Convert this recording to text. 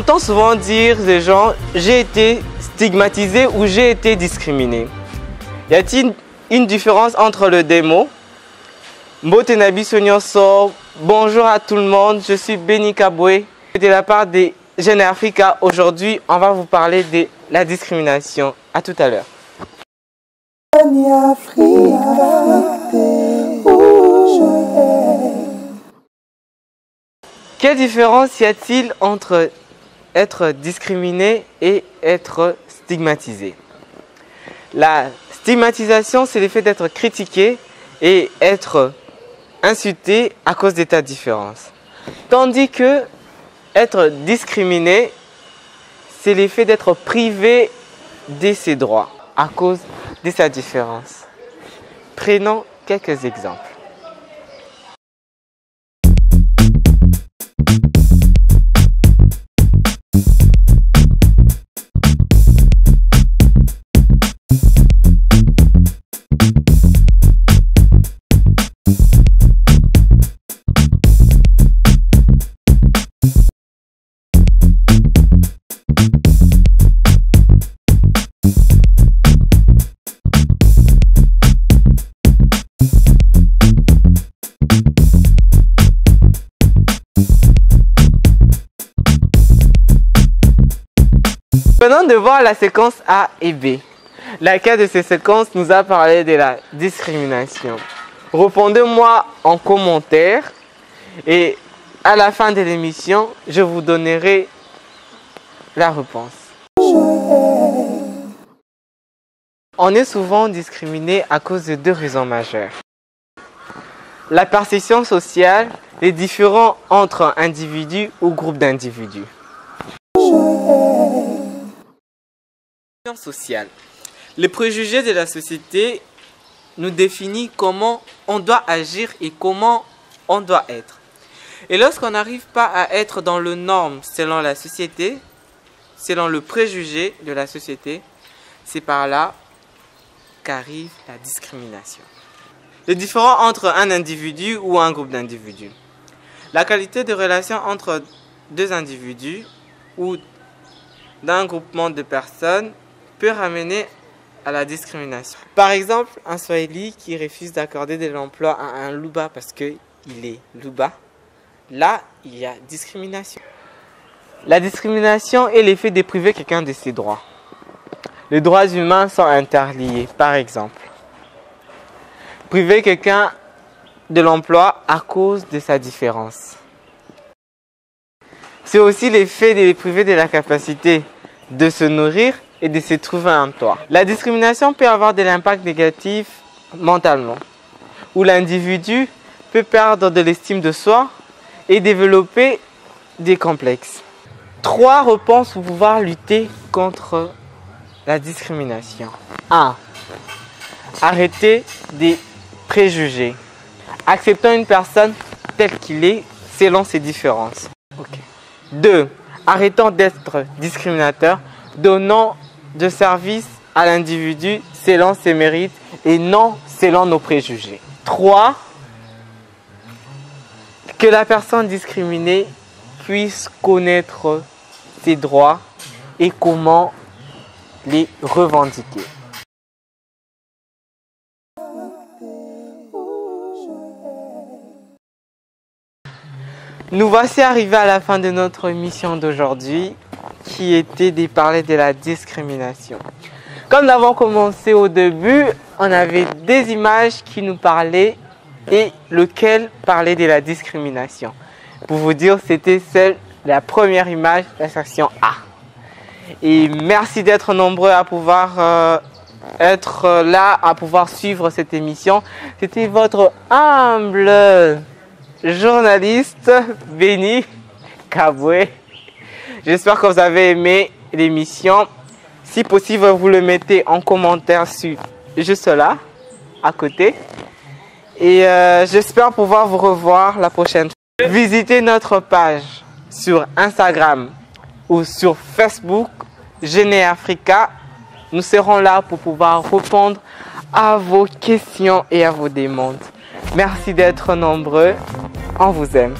entend souvent dire des gens « j'ai été stigmatisé » ou « j'ai été discriminé ». Y a-t-il une différence entre les deux mots? Mbotenabi Sonyonso, bonjour à tout le monde, je suis Béni Kabwe. De la part des Jeunes Africa, aujourd'hui, on va vous parler de la discrimination. À tout à l'heure. Quelle différence y a-t-il entre être discriminé et être stigmatisé? La stigmatisation, c'est le fait d'être critiqué et être insulté à cause de ta différence. Tandis que être discriminé, c'est le fait d'être privé de ses droits à cause de sa différence. Prenons quelques exemples. Venons de voir la séquence A et B. Laquelle de ces séquences nous a parlé de la discrimination? Répondez-moi en commentaire et à la fin de l'émission, je vous donnerai la réponse. On est souvent discriminé à cause de deux raisons majeures. La perception sociale, les différends entre individus ou groupes d'individus. Sociale. Les préjugés de la société nous définissent comment on doit agir et comment on doit être. Et lorsqu'on n'arrive pas à être dans le norme selon la société, selon le préjugé de la société, c'est par là qu'arrive la discrimination. Les différends entre un individu ou un groupe d'individus. La qualité de relation entre deux individus ou d'un groupement de personnes peut ramener à la discrimination. Par exemple, un Swahili qui refuse d'accorder de l'emploi à un Luba parce qu'il est Luba, là, il y a discrimination. La discrimination est l'effet de priver quelqu'un de ses droits. Les droits humains sont interliés, par exemple. Priver quelqu'un de l'emploi à cause de sa différence. C'est aussi l'effet de les priver de la capacité de se nourrir et de se trouver un toit. La discrimination peut avoir de l'impact négatif mentalement, où l'individu peut perdre de l'estime de soi et développer des complexes. 3 réponses pour pouvoir lutter contre la discrimination. 1. Arrêter des préjugés. Acceptant une personne telle qu'il est selon ses différences. 2. Arrêtant d'être discriminateur, donnant de service à l'individu selon ses mérites et non selon nos préjugés. 3. Que la personne discriminée puisse connaître ses droits et comment les revendiquer. Nous voici arrivés à la fin de notre émission d'aujourd'hui qui était de parler de la discrimination. Comme nous avons commencé au début, on avait des images qui nous parlaient et lequel parlait de la discrimination. Pour vous dire, c'était la première image, la section A. Et merci d'être nombreux à pouvoir être là, à pouvoir suivre cette émission. C'était votre humble journaliste Béni Kabwe. J'espère que vous avez aimé l'émission. Si possible, vous le mettez en commentaire juste là, à côté. Et j'espère pouvoir vous revoir la prochaine fois. Visitez notre page sur Instagram ou sur Facebook, Jeunes Africa. Nous serons là pour pouvoir répondre à vos questions et à vos demandes. Merci d'être nombreux. On vous aime.